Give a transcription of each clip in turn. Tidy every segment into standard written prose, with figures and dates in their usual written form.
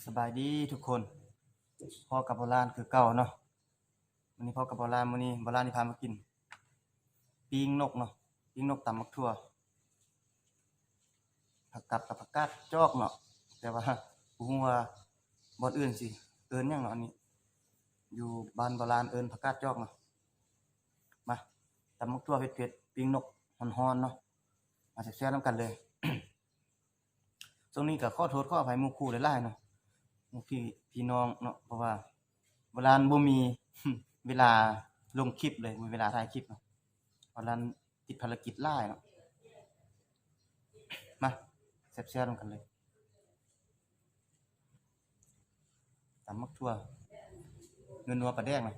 สบายดีทุกคนพ่อกับโบราณคือเก่าเนาะวันนี้พ่อกับโบราณมื้อนี้โบราณนี่พามากินปิ้งนกเนาะปิ้งนกตำบักถั่วผักกับผักกาดจอกเนาะแต่ว่าบ่ฮู้ว่าบ่อนอื่นสิเอิ้นหยังเนาะอันนี้อยู่บ้านโบราณเอิ้นผักกาดจอกเนาะมาตำบักถั่วเผ็ดๆปิ้งนกฮ้อนๆเนาะมาแซ่บๆนำกันเลย ตรงนี้ก็ขอโทษขออภัยหมู่คู่หลายๆเนาะหมู่พี่น้องเนาะเพราะว่าโบราณบ่มี เวลาลงคลิปเลยบ่มีเวลาถ่ายคลิปเนาะโบราณติดภารกิจหลายเนาะมาแซ่บๆนำกันเลยตำบักถั่วนัวๆปลาแดกเนาะ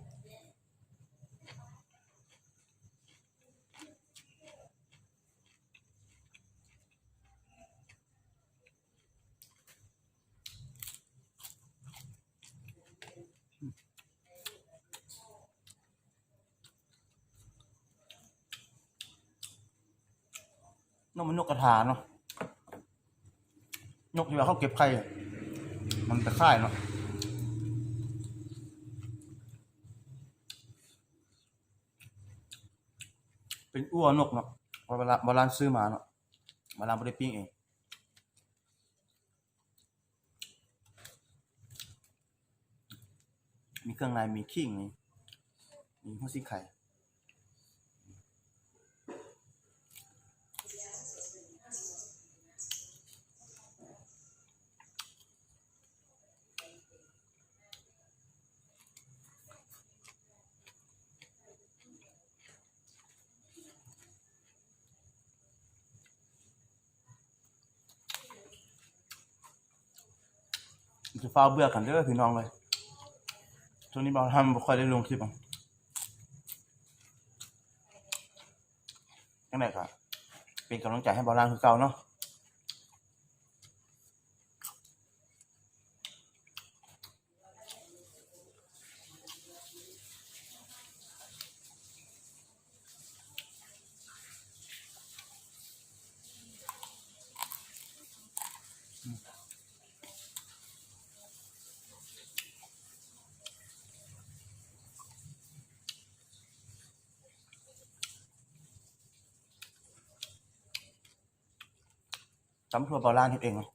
นกมันนกกระทาเนาะนกที่ว่าเขาเก็บไข่อะมันไปค่ายเนาะเป็นอ้วนกเนาะโบราณซื้อมาเนาะโบราณบ่ได้ปิ้งเองมีเครื่องในมีขิงมีหัวสิงไข่จะฟ้าวเบื่อกันเด้อพี่น้องเลยช่วงนี้บ่บ่ค่อยได้ลงคลิปอ่ะจังได๋ก็เป็นกำลังใจให้โบราณคือเก่าเนาะตำถั่วโบราณเฮ็ดเองเนาะ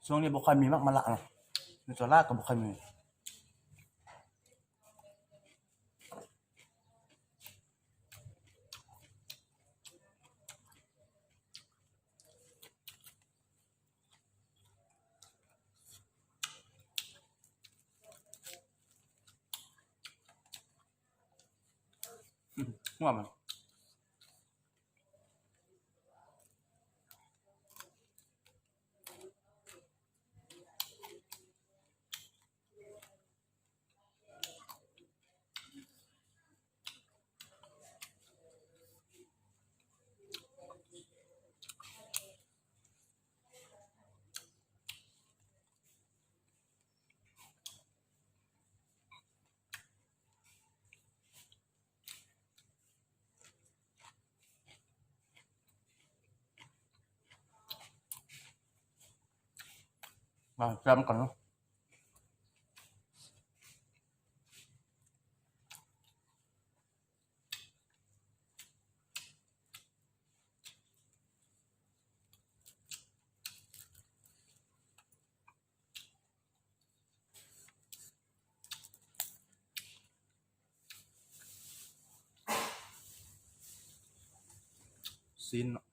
ช่วงนี้บ่ค่อยมีมักมะละเนาะอยู่ตลาดก็บ่ค่อยมีว่ามันมาแซ่บก่อนเนาะซีนเนาะ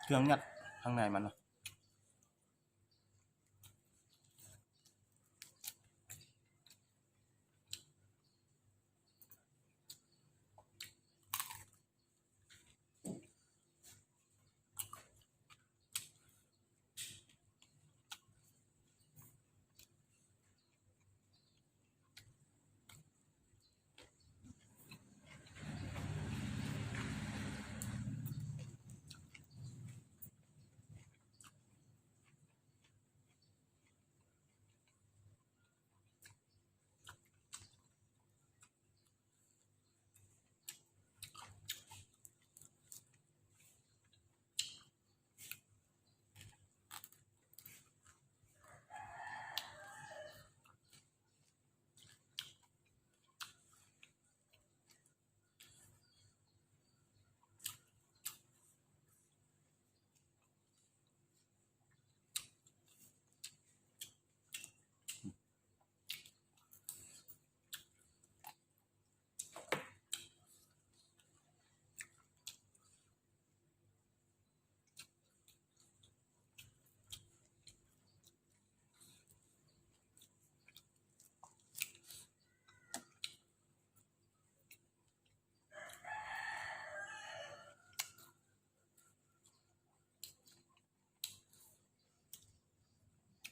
เครื่องยัดข้างในมันเนาะ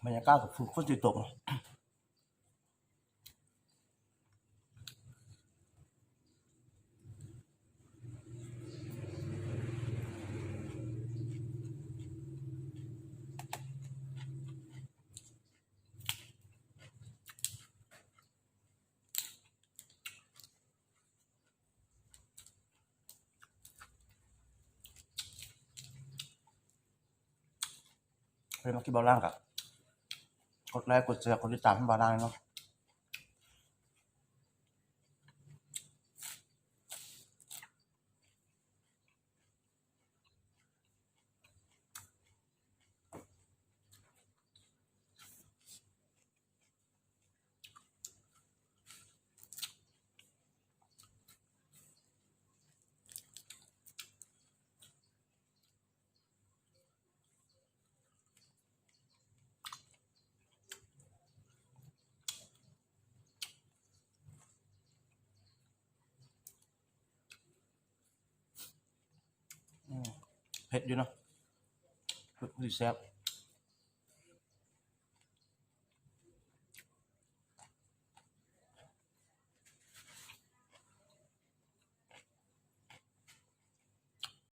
บรรยากาศกับฝนตกเป็นมาที่บ้านล่างกับกดไลค์กดแชร์กดติดตามให้บ้านล่างเนาะเผ็ดอยู่เนาะดีแซ่บ